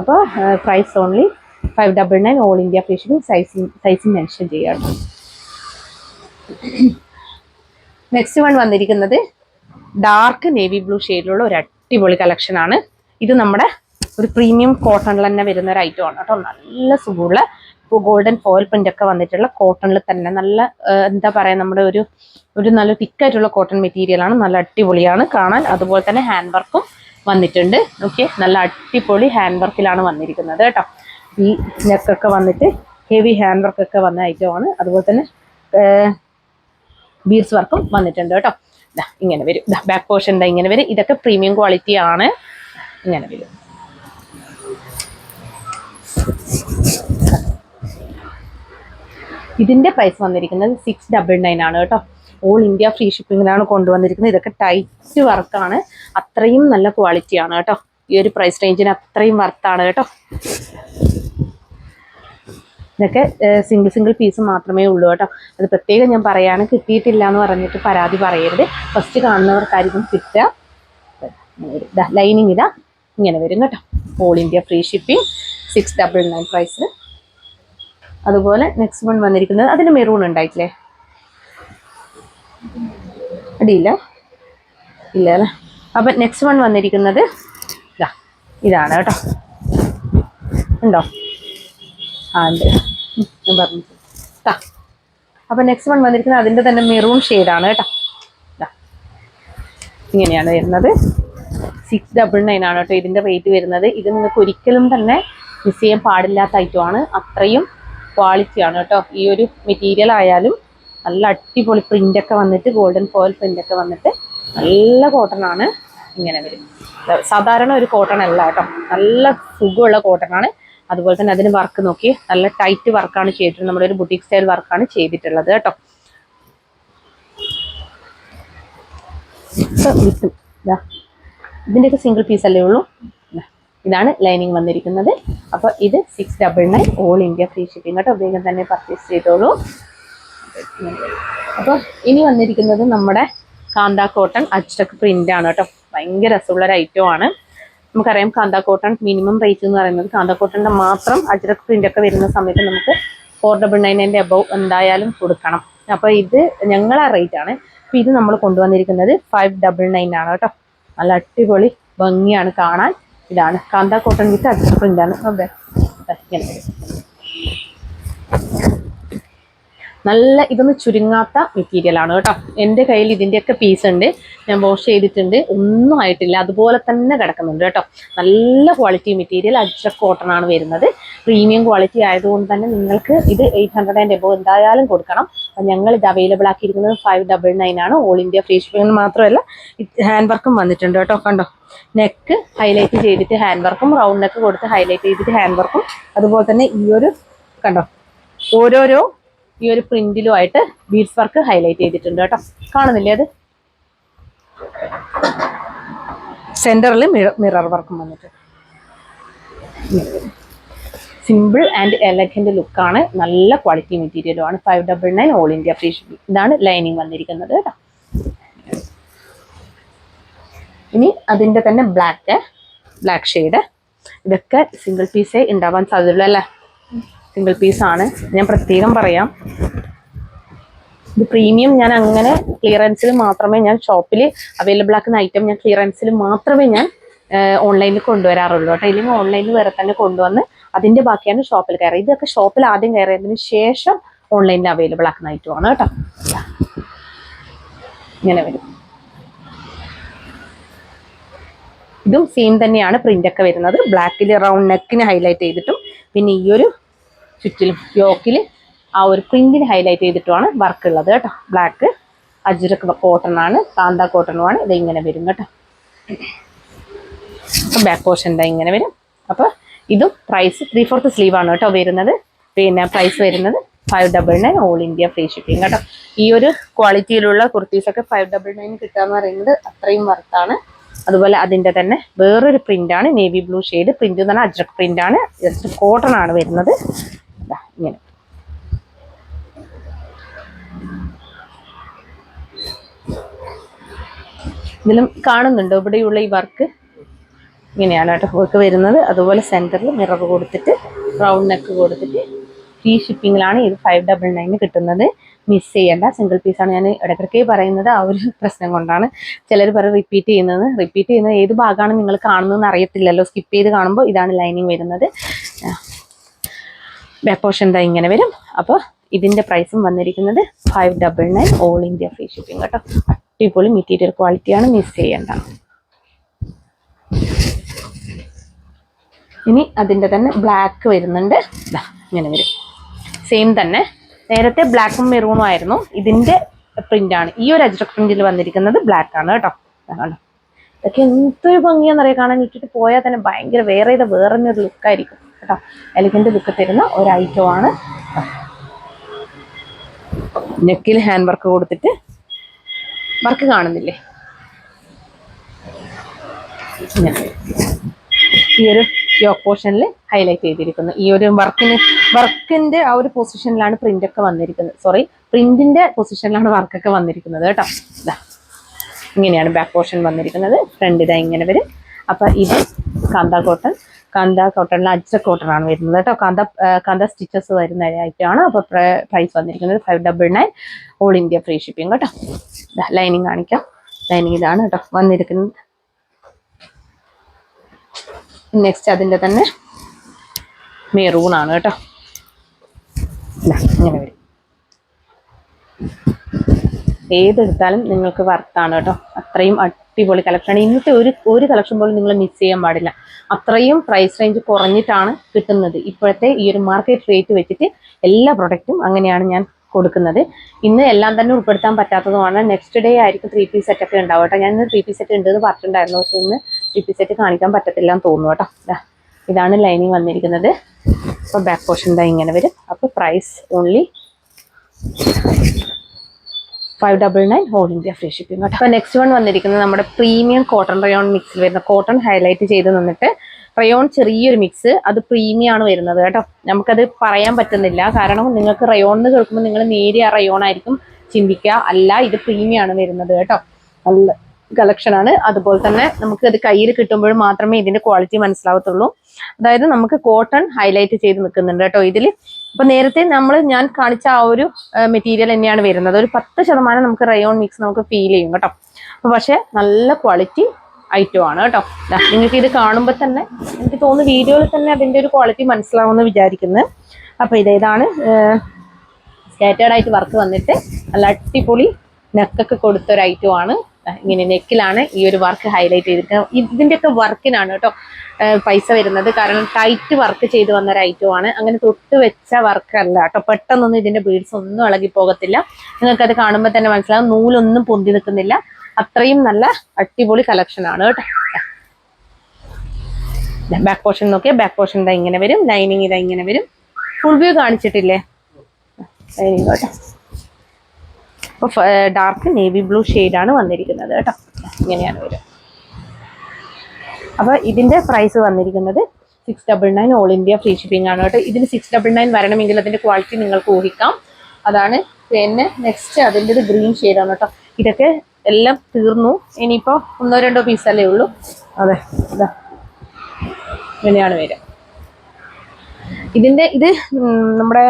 അപ്പോൾ price only 599 all India free shipping. Size mention ചെയ്യാം. നെക്സ്റ്റ് വൺ വന്നിരിക്കുന്നത് ഡാർക്ക് നേവി ബ്ലൂ ഷെയ്ഡിലുള്ള ഒരു അടിപൊളി കളക്ഷൻ ആണ്. ഇത് നമ്മുടെ ഒരു പ്രീമിയം കോട്ടണിൽ തന്നെ വരുന്ന ഒരു ഐറ്റം ആണ് കേട്ടോ. നല്ല സുഖമുള്ള ഗോൾഡൻ ഫോയിൽ പ്രിന്റ് ഒക്കെ വന്നിട്ടുള്ള കോട്ടണിൽ തന്നെ നല്ല എന്താ പറയാ, നമ്മുടെ ഒരു നല്ല തിക്കായിട്ടുള്ള കോട്ടൺ മെറ്റീരിയൽ ആണ്. നല്ല അടിപൊളിയാണ് കാണാൻ. അതുപോലെ തന്നെ ഹാൻഡ് വർക്കും വന്നിട്ടുണ്ട്. ഓക്കെ, നല്ല അടിപൊളി ഹാൻഡ് വർക്കിലാണ് വന്നിരിക്കുന്നത് കേട്ടോ. ഈ നെക്കൊക്കെ വന്നിട്ട് ഹെവി ഹാൻഡ് വർക്കൊക്കെ വന്ന ഐറ്റം ആണ്. അതുപോലെ തന്നെ ബീഡ്സ് വർക്കും വന്നിട്ടുണ്ട് കേട്ടോ. ഇങ്ങനെ വരും. ബാക്ക് പോർഷൻ ഇങ്ങനെ വരും. ഇതൊക്കെ പ്രീമിയം ക്വാളിറ്റി ആണ്. ഇങ്ങനെ വരും. ഇതിന്റെ പ്രൈസ് വന്നിരിക്കുന്നത് 699 ആണ് കേട്ടോ. ഓൾ ഇന്ത്യ ഫ്രീ ഷിപ്പിംഗിലാണ് കൊണ്ടുവന്നിരിക്കുന്നത്. ഇതൊക്കെ ടൈറ്റ് വർക്കാണ്. അത്രയും നല്ല ക്വാളിറ്റിയാണ് കേട്ടോ. ഈ ഒരു പ്രൈസ് റേഞ്ചിന് അത്രയും വർത്താണ് കേട്ടോ. ഇതൊക്കെ സിംഗിൾ പീസ് മാത്രമേ ഉള്ളൂ കേട്ടോ. അത് പ്രത്യേകം ഞാൻ പറയാണ്. കിട്ടിയിട്ടില്ല എന്ന് പറഞ്ഞിട്ട് പരാതി പറയരുത്. ഫസ്റ്റ് കാണുന്നവർക്കായിരിക്കും കിട്ടുക. ലൈനിങ് ഇതാ ഇങ്ങനെ വരും കേട്ടോ. All India free shipping 699 price. അതുപോലെ നെക്സ്റ്റ് വൺ വന്നിരിക്കുന്നത് അതിന് മെറൂൺ ഉണ്ടായിട്ടില്ലേ? അടിയില്ല ഇല്ല അല്ലേ? അപ്പം നെക്സ്റ്റ് വൺ വന്നിരിക്കുന്നത് ഇതാണ് കേട്ടോ. ഉണ്ടോ? ആ ഉണ്ട്, ഞാൻ പറഞ്ഞു. അപ്പം നെക്സ്റ്റ് വൺ വന്നിരിക്കുന്നത് അതിൻ്റെ തന്നെ മെറൂൺ ഷെയ്ഡാണ് കേട്ടോ. ഇങ്ങനെയാണ് വരുന്നത്. 699 ആണ് കേട്ടോ ഇതിൻ്റെ റേറ്റ് വരുന്നത്. ഇത് നിങ്ങൾക്ക് ഒരിക്കലും തന്നെ മിസ് ചെയ്യാൻ പാടില്ലാത്ത ഐറ്റമാണ്. അത്രയും ക്വാളിറ്റിയാണ് കേട്ടോ. ഈ ഒരു മെറ്റീരിയൽ ആയാലും നല്ല അടിപൊളി പ്രിൻ്റൊക്കെ വന്നിട്ട് ഗോൾഡൻ ഫോയിൽ പ്രിൻ്റൊക്കെ വന്നിട്ട് നല്ല കോട്ടൺ ആണ്. ഇങ്ങനെ വരും. സാധാരണ ഒരു കോട്ടൺ അല്ല കേട്ടോ. നല്ല സുഖമുള്ള കോട്ടൺ ആണ്. അതുപോലെ തന്നെ അതിന് വർക്ക് നോക്കി നല്ല ടൈറ്റ് വർക്കാണ് ചെയ്തിട്ടുള്ളത്. നമ്മുടെ ഒരു ബുട്ടീക് സ്റ്റൈൽ വർക്കാണ് ചെയ്തിട്ടുള്ളത് കേട്ടോ. വിത്തും ഇതാ ഇതിൻ്റെയൊക്കെ സിംഗിൾ പീസ് അല്ലേ ഉള്ളൂ. ഇതാണ് ലൈനിങ് വന്നിരിക്കുന്നത്. അപ്പോൾ ഇത് 699 ഓൾ ഇന്ത്യ ഫ്രീ ഷിപ്പിംഗ് കേട്ടോ. വേഗം തന്നെ പർച്ചേസ് ചെയ്തോളൂ. അപ്പോൾ ഇനി വന്നിരിക്കുന്നത് നമ്മുടെ കാന്ത കോട്ടൺ അജ്രക് പ്രിന്റ് ആണ് കേട്ടോ. ഭയങ്കര രസമുള്ളൊരു ഐറ്റമാണ്. നമുക്കറിയാം കാന്ത കോട്ടൺ മിനിമം റേറ്റ് എന്ന് പറയുന്നത് കാന്ത കോട്ടൻ്റെ മാത്രം അജ്രക് പ്രിന്റ് ഒക്കെ വരുന്ന സമയത്ത് നമുക്ക് 499 അബവ് എന്തായാലും കൊടുക്കണം. അപ്പോൾ ഇത് ഞങ്ങളെ റേറ്റ് ആണ്. അപ്പോൾ ഇത് നമ്മൾ കൊണ്ടുവന്നിരിക്കുന്നത് 599 ആണ് കേട്ടോ. നല്ല അടിപൊളി ഭംഗിയാണ് കാണാൻ. ഇതാണ് കാന്ത കോട്ടൺ വിത്ത് അജ്രക് പ്രിന്റ് ആണ്. അതെ നല്ല ഇതൊന്നും ചുരുങ്ങാത്ത മെറ്റീരിയൽ ആണ് കേട്ടോ. എൻ്റെ കയ്യിൽ ഇതിൻ്റെയൊക്കെ പീസ് ഉണ്ട്. ഞാൻ വാഷ് ചെയ്തിട്ടുണ്ട്. ഒന്നും ആയിട്ടില്ല. അതുപോലെ തന്നെ കിടക്കുന്നുണ്ട് കേട്ടോ. നല്ല ക്വാളിറ്റി മെറ്റീരിയൽ അജ്രക് കോട്ടൺ ആണ് വരുന്നത്. പ്രീമിയം ക്വാളിറ്റി ആയതുകൊണ്ട് തന്നെ നിങ്ങൾക്ക് ഇത് 800 എബോ എന്തായാലും കൊടുക്കണം. അപ്പം ഞങ്ങൾ ഇത് അവൈലബിൾ ആക്കിയിരിക്കുന്നത് 599 ആണ്. ഓൾ ഇന്ത്യ ഫ്രീ ഷിപ്പിംഗ് മാത്രമല്ല ഹാൻഡ് വർക്കും വന്നിട്ടുണ്ട് കേട്ടോ. കണ്ടോ, നെക്ക് ഹൈലൈറ്റ് ചെയ്തിട്ട് ഹാൻഡ് വർക്കും, റൗണ്ട് നെക്ക് കൊടുത്ത് ഹൈലൈറ്റ് ചെയ്തിട്ട് ഹാൻഡ് വർക്കും, അതുപോലെ തന്നെ ഈ ഒരു കണ്ടോ ഓരോരോ ഈ ഒരു പ്രിന്റിലും ആയിട്ട് ബീഡ്സ് വർക്ക് ഹൈലൈറ്റ് ചെയ്തിട്ടുണ്ട് കേട്ടോ. കാണുന്നില്ലേ? അത് സെന്ററിൽ മിറർ വർക്കും വന്നിട്ടുണ്ട്. സിമ്പിൾ ആൻഡ് എലഗന്റ് ലുക്കാണ്. നല്ല ക്വാളിറ്റി മെറ്റീരിയലും ആണ്. 599 ഓൾ ഇന്ത്യ ഫ്രീ ഷിപ്പിംഗ്. ഇതാണ് ലൈനിങ് വന്നിരിക്കുന്നത് കേട്ടോ. ഇനി അതിൻ്റെ തന്നെ ബ്ലാക്ക് ഷെയ്ഡ്. ഇതൊക്കെ സിംഗിൾ പീസേ ഉണ്ടാവാൻ സാധ്യതയുള്ളൂ അല്ലേ? സിംഗിൾ പീസാണ്. ഞാൻ പ്രത്യേകം പറയാം, ഇത് പ്രീമിയം ഞാൻ അങ്ങനെ ക്ലിയറൻസിൽ മാത്രമേ ഞാൻ ഷോപ്പിൽ അവൈലബിൾ ആക്കുന്ന ഐറ്റം ഞാൻ ക്ലിയറൻസിൽ മാത്രമേ ഞാൻ ഓൺലൈനിൽ കൊണ്ടുവരാറുള്ളൂ കേട്ടോ. ഇല്ലെങ്കിൽ ഓൺലൈനിൽ വേറെ തന്നെ കൊണ്ടുവന്ന് അതിൻ്റെ ബാക്കിയാണ് ഷോപ്പിൽ കയറുക. ഇതൊക്കെ ഷോപ്പിൽ ആദ്യം കയറിയതിന് ശേഷം ഓൺലൈനിൽ അവൈലബിൾ ആക്കുന്ന ഐറ്റമാണ് കേട്ടോ. ഇങ്ങനെ വരും. ഇതും സെയിം തന്നെയാണ് പ്രിൻ്റൊക്കെ വരുന്നത്. ബ്ലാക്കിൽ റൗണ്ട് നെക്കിന് ഹൈലൈറ്റ് ചെയ്തിട്ടും പിന്നെ ഈ ഒരു ചുറ്റിലും യോക്കിൽ ആ ഒരു പ്രിന്റിന് ഹൈലൈറ്റ് ചെയ്തിട്ടുമാണ് വർക്ക് ഉള്ളത് കേട്ടോ. ബ്ലാക്ക് അജ്രക് കോട്ടൺ ആണ്, കാന്ത കോട്ടണുമാണ്. ഇത് ഇങ്ങനെ വരും കേട്ടോ. ബാക്ക് പോർഷൻ ഇങ്ങനെ വരും. അപ്പോൾ ഇതും പ്രൈസ് 3/4 സ്ലീവ് ആണ് കേട്ടോ വരുന്നത്. പിന്നെ പ്രൈസ് വരുന്നത് 599 ഓൾ ഇന്ത്യ ഫ്രീ ഷിപ്പിംഗ് കേട്ടോ. ഈ ഒരു ക്വാളിറ്റിയിലുള്ള കുർത്തീസൊക്കെ 599 കിട്ടുക എന്ന് പറയുന്നത് അത്രയും വർത്താണ്. അതുപോലെ അതിൻ്റെ തന്നെ വേറൊരു പ്രിൻ്റാണ്, നേവി ബ്ലൂ ഷെയ്ഡ് പ്രിൻ്റ് എന്ന് പറഞ്ഞാൽ അജ്രക് പ്രിൻ്റാണ്. അജ്രക് കോട്ടൺ ആണ് വരുന്നത്. ഇങ്ങനെ ഇതിലും കാണുന്നുണ്ടോ ഇവിടെയുള്ള ഈ വർക്ക്? ഇങ്ങനെയാണ് കേട്ടോ വർക്ക് വരുന്നത്. അതുപോലെ സെൻറ്ററിൽ മിറർ കൊടുത്തിട്ട് റൗണ്ട് നെക്ക് കൊടുത്തിട്ട് ഫ്രീ ഷിപ്പിങ്ങിലാണ് ഇത് 599 കിട്ടുന്നത്. മിസ് ചെയ്യേണ്ട. സിംഗിൾ പീസാണ്. ഞാൻ ഇടയ്ക്കിടയ്ക്ക് പറയുന്നത് ആ ഒരു പ്രശ്നം കൊണ്ടാണ്. ചിലർ പറയും റിപ്പീറ്റ് ചെയ്യുന്നത് ഏത് ഭാഗമാണ് നിങ്ങൾ കാണുന്നതെന്ന് അറിയത്തില്ലല്ലോ. സ്കിപ്പ് ചെയ്ത് കാണുമ്പോൾ ഇതാണ് ലൈനിങ് വരുന്നത്. ബാക്ക് പോർഷൻ എന്താ ഇങ്ങനെ വരും. അപ്പോൾ ഇതിൻ്റെ പ്രൈസും വന്നിരിക്കുന്നത് 599 ഓൾ ഇന്ത്യ ഫ്രീ ഷിപ്പിംഗ് കേട്ടോ. അടിപൊളി മെറ്റീരിയൽ ക്വാളിറ്റിയാണ്. മിസ് ചെയ്യേണ്ട. ഇനി അതിൻ്റെ തന്നെ ബ്ലാക്ക് വരുന്നുണ്ട്. ഇങ്ങനെ വരും. സെയിം തന്നെ. നേരത്തെ ബ്ലാക്കും മെറൂണും ആയിരുന്നു. ഇതിൻ്റെ പ്രിൻ്റാണ്. ഈ ഒരു അജ്രക് പ്രിന്റിൽ വന്നിരിക്കുന്നത് ബ്ലാക്ക് ആണ് കേട്ടോ. ഇതൊക്കെ എന്തൊരു ഭംഗിയാണെന്നറിയാം കാണാൻ. ഇട്ടിട്ട് പോയാൽ തന്നെ ഭയങ്കര വേറെ ഒരു ലുക്കായിരിക്കും കേട്ടോ. എലഗന്റ് ലുക്ക് തരുന്ന ഒരു ഐറ്റമാണ്. നെക്കിൽ ഹാൻഡ് വർക്ക് കൊടുത്തിട്ട് വർക്ക് കാണുന്നില്ലേ? ഈ ഒരു യോക്ക് പോർഷനിൽ ഹൈലൈറ്റ് ചെയ്തിരിക്കുന്നു. ഈ ഒരു വർക്കിന്റെ ആ ഒരു പൊസിഷനിലാണ് പ്രിന്റൊക്കെ വന്നിരിക്കുന്നത്. പ്രിന്റിന്റെ പൊസിഷനിലാണ് വർക്കൊക്കെ വന്നിരിക്കുന്നത് കേട്ടോ. ഇങ്ങനെയാണ് ബാക്ക് പോർഷൻ വന്നിരിക്കുന്നത്. ഫ്രണ്ട് ഇതാ ഇങ്ങനെ വരും. അപ്പൊ ഇത് കാന്ത കോട്ടണിൽ അജ്രക് കോട്ടൺ ആണ് വരുന്നത് കേട്ടോ. കാന്ത സ്റ്റിച്ചസ് വരുന്ന ഐറ്റമാണ്. അപ്പോൾ പ്രൈസ് വന്നിരിക്കുന്നത് 599 ഓൾ ഇന്ത്യ ഫ്രീ ഷിപ്പിംഗ് കേട്ടോ. ലൈനിങ് കാണിക്കാം. ലൈനിങ് ഇതാണ് കേട്ടോ വന്നിരിക്കുന്നത്. നെക്സ്റ്റ് അതിൻ്റെ തന്നെ മെറൂൺ ആണ് കേട്ടോ. ഇങ്ങനെ വരും. ഏതെടുത്താലും നിങ്ങൾക്ക് വർത്താണ് കേട്ടോ. അത്രയും അടിപൊളി കളക്ഷനാണ്. ഇന്നത്തെ ഒരു കളക്ഷൻ പോലും നിങ്ങൾ മിസ് ചെയ്യാൻ പാടില്ല. അത്രയും പ്രൈസ് റേഞ്ച് കുറഞ്ഞിട്ടാണ് കിട്ടുന്നത്. ഇപ്പോഴത്തെ ഈ ഒരു മാർക്കറ്റ് റേറ്റ് വെച്ചിട്ട് എല്ലാ പ്രൊഡക്റ്റും അങ്ങനെയാണ് ഞാൻ കൊടുക്കുന്നത്. ഇന്ന് എല്ലാം തന്നെ ഉൾപ്പെടുത്താൻ പറ്റാത്തതുമാണ്. നെക്സ്റ്റ് ഡേ ആയിരിക്കും 3 പീസ് സെറ്റൊക്കെ ഉണ്ടാവും കേട്ടോ. ഞാൻ ഇന്ന് 3 പീസ് സെറ്റ് ഉണ്ടെന്ന് പറഞ്ഞിട്ടുണ്ടായിരുന്നു. പക്ഷെ ഇന്ന് 3 പീസ് സെറ്റ് കാണിക്കാൻ പറ്റത്തില്ല എന്ന് തോന്നുന്നു കേട്ടോ. ഇതാണ് ലൈനിങ് വന്നിരിക്കുന്നത്. അപ്പോൾ ബാക്ക് പോർഷൻ ഇങ്ങനെ വരും. അപ്പോൾ price only 599 all India free shipping കേട്ടോ. അപ്പോൾ നെക്സ്റ്റ് വൺ വന്നിരിക്കുന്നത് നമ്മുടെ പ്രീമിയം കോട്ടൺ റയോൺ മിക്സിൽ വരുന്ന കോട്ടൺ ഹൈലൈറ്റ് ചെയ്ത് നിന്നിട്ട് റയോൺ ചെറിയൊരു മിക്സ്, അത് പ്രീമിയം ആണ് വരുന്നത് കേട്ടോ. നമുക്കത് പറയാൻ പറ്റുന്നില്ല, കാരണം നിങ്ങൾക്ക് റയോൺ എന്ന് കേൾക്കുമ്പോൾ നിങ്ങൾ നേരിയ റയോൺ ആയിരിക്കും ചിന്തിക്കുക. അല്ല, ഇത് പ്രീമിയം ആണ് വരുന്നത് കേട്ടോ. നല്ല കളക്ഷൻ ആണ്. അതുപോലെ തന്നെ നമുക്ക് അത് കയ്യിൽ കിട്ടുമ്പോൾ മാത്രമേ ഇതിന്റെ ക്വാളിറ്റി മനസ്സിലാവത്തുള്ളൂ. അതായത് നമുക്ക് കോട്ടൺ ഹൈലൈറ്റ് ചെയ്ത് നിൽക്കുന്നുണ്ട് കേട്ടോ ഇതിൽ. അപ്പൊ നേരത്തെ ഞാൻ കാണിച്ച ആ ഒരു മെറ്റീരിയൽ തന്നെയാണ് വരുന്നത്. ഒരു 10% നമുക്ക് റയോൺ മിക്സ് നമുക്ക് ഫീൽ ചെയ്യും കേട്ടോ. അപ്പൊ പക്ഷെ നല്ല ക്വാളിറ്റി ഐറ്റം ആണ് കേട്ടോ. നിങ്ങൾക്ക് ഇത് കാണുമ്പോൾ തന്നെ എനിക്ക് തോന്നുന്നു വീഡിയോയിൽ തന്നെ അതിന്റെ ഒരു ക്വാളിറ്റി മനസ്സിലാവുമെന്ന് വിചാരിക്കുന്നത്. അപ്പൊ ഇതാണ് സ്കാറ്റേർഡ് ആയിട്ട് വർക്ക് വന്നിട്ട് നല്ല അടിപൊളി നെക്കൊക്കെ കൊടുത്തൊരു ഐറ്റം ആണ്. ഇങ്ങനെ നെക്കിലാണ് ഈ ഒരു വർക്ക് ഹൈലൈറ്റ് ചെയ്തിരിക്കുന്നത്. ഇതിന്റെയൊക്കെ വർക്കിനാണ് കേട്ടോ പൈസ വരുന്നത്. കാരണം ടൈറ്റ് വർക്ക് ചെയ്ത് വന്ന ഒരു ഐറ്റം ആണ്. അങ്ങനെ തൊട്ട് വെച്ച വർക്ക് അല്ല കേട്ടോ. പെട്ടെന്നൊന്നും ഇതിന്റെ ബീഡ്സ് ഒന്നും ഇളകി പോകത്തില്ല. നിങ്ങൾക്കത് കാണുമ്പോൾ തന്നെ മനസ്സിലാവും. നൂലൊന്നും പൊന്തി നിൽക്കുന്നില്ല. അത്രയും നല്ല അടിപൊളി കളക്ഷൻ ആണ് കേട്ടോ. ബാക്ക് പോർഷൻ നോക്കിയാൽ ബാക്ക് പോർഷൻ ഇതാ ഇങ്ങനെ വരും. ലൈനിങ് ഇതാ ഇങ്ങനെ വരും. ഫുൾ വ്യൂ കാണിച്ചിട്ടില്ലേ ലൈനിങ് കേട്ടോ. അപ്പോൾ ഡാർക്ക് നേവി ബ്ലൂ ഷെയ്ഡാണ് വന്നിരിക്കുന്നത് കേട്ടോ. ഇങ്ങനെയാണ് വരും. അപ്പോൾ ഇതിന്റെ പ്രൈസ് വന്നിരിക്കുന്നത് 699 ഓൾ ഇന്ത്യ ഫ്രീ ഷിപ്പിംഗ് ആണ് കേട്ടോ. ഇതിന് 699 വരണമെങ്കിൽ അതിന്റെ ക്വാളിറ്റി നിങ്ങൾക്ക് ഊഹിക്കാം. അതാണ്. പിന്നെ നെക്സ്റ്റ് അതിൻ്റെ ഒരു ഗ്രീൻ ഷെയ്ഡാണ് കേട്ടോ. ഇതൊക്കെ എല്ലാം തീർന്നു. ഇനിയിപ്പോൾ 1-2 പീസല്ലേ ഉള്ളൂ. അതെ, ഇതാ ഇങ്ങനെയാണ് വരിക. ഇത് നമ്മുടെ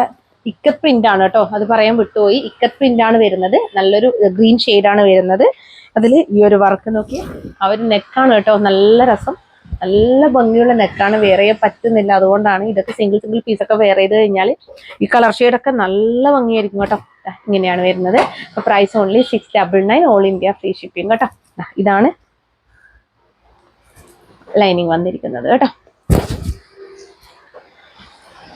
ഇക്കത്ത് പ്രിന്റ് ആണ് കേട്ടോ. അത് പറയാൻ വിട്ടുപോയി. ഇക്കത്ത് പ്രിന്റ് ആണ് വരുന്നത്. നല്ലൊരു ഗ്രീൻ ഷെയ്ഡാണ് വരുന്നത്. അതിൽ ഈ ഒരു വർക്ക് നോക്കി ആ ഒരു നെക്കാണ് കേട്ടോ. നല്ല രസം, നല്ല ഭംഗിയുള്ള നെക്കാണ്. വേറെ പറ്റുന്നില്ല. അതുകൊണ്ടാണ് ഇതൊക്കെ സിംഗിൾ പീസൊക്കെ വെയർ ചെയ്ത് കഴിഞ്ഞാൽ ഈ കളർ ഷെയ്ഡൊക്കെ നല്ല ഭംഗിയായിരിക്കും കേട്ടോ. ഇങ്ങനെയാണ് വരുന്നത്. അപ്പോൾ price only 699 all India free shipping കേട്ടോ. ഇതാണ് ലൈനിങ് വന്നിരിക്കുന്നത് കേട്ടോ.